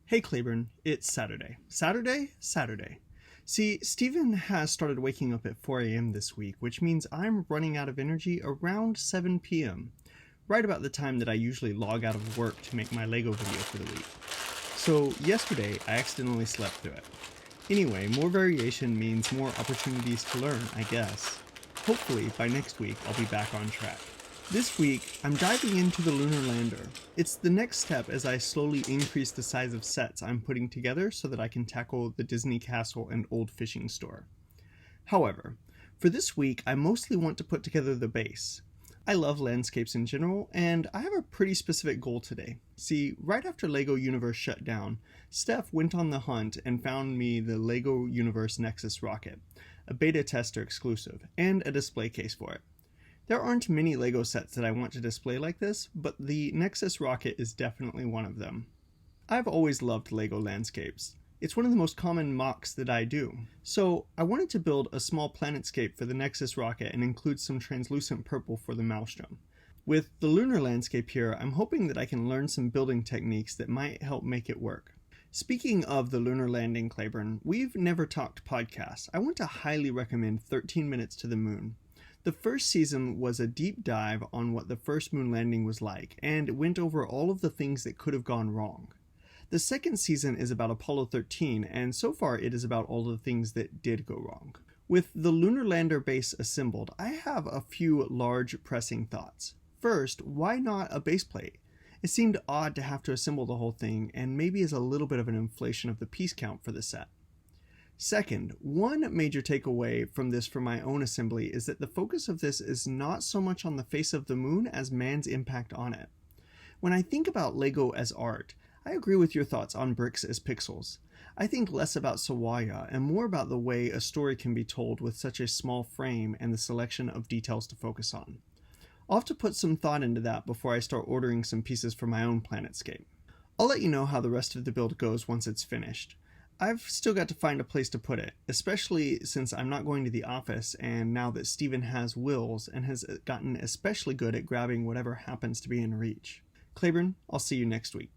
Hey Claiborne, it's Saturday. Saturday. See, Stephen has started waking up at 4 a.m. this week, which means I'm running out of energy around 7 p.m., right about the time that I usually log out of work to make my Lego video for the week. So yesterday, I accidentally slept through it. Anyway, more variation means more opportunities to learn, I guess. Hopefully, by next week, I'll be back on track. This week, I'm diving into the Lunar Lander. It's the next step as I slowly increase the size of sets I'm putting together so that I can tackle the Disney Castle and Old Fishing Store. However, for this week, I mostly want to put together the base. I love landscapes in general, and I have a pretty specific goal today. See, right after LEGO Universe shut down, Steph went on the hunt and found me the LEGO Universe Nexus rocket, a beta tester exclusive, and a display case for it. There aren't many LEGO sets that I want to display like this, but the Nexus rocket is definitely one of them. I've always loved LEGO landscapes. It's one of the most common mocks that I do. So I wanted to build a small planetscape for the Nexus rocket and include some translucent purple for the Maelstrom. With the lunar landscape here, I'm hoping that I can learn some building techniques that might help make it work. Speaking of the lunar landing, Claiborne, we've never talked podcasts. I want to highly recommend 13 Minutes to the Moon. The first season was a deep dive on what the first moon landing was like, and it went over all of the things that could have gone wrong. The second season is about Apollo 13, and so far it is about all the things that did go wrong. With the lunar lander base assembled, I have a few large pressing thoughts. First, why not a base plate? It seemed odd to have to assemble the whole thing, and maybe is a little bit of an inflation of the piece count for the set. Second, one major takeaway from this for my own assembly is that the focus of this is not so much on the face of the moon as man's impact on it. When I think about LEGO as art, I agree with your thoughts on bricks as pixels. I think less about Sawaya and more about the way a story can be told with such a small frame and the selection of details to focus on. I'll have to put some thought into that before I start ordering some pieces for my own planetscape. I'll let you know how the rest of the build goes once it's finished. I've still got to find a place to put it, especially since I'm not going to the office and now that Stephen has wills and has gotten especially good at grabbing whatever happens to be in reach. Claiborne, I'll see you next week.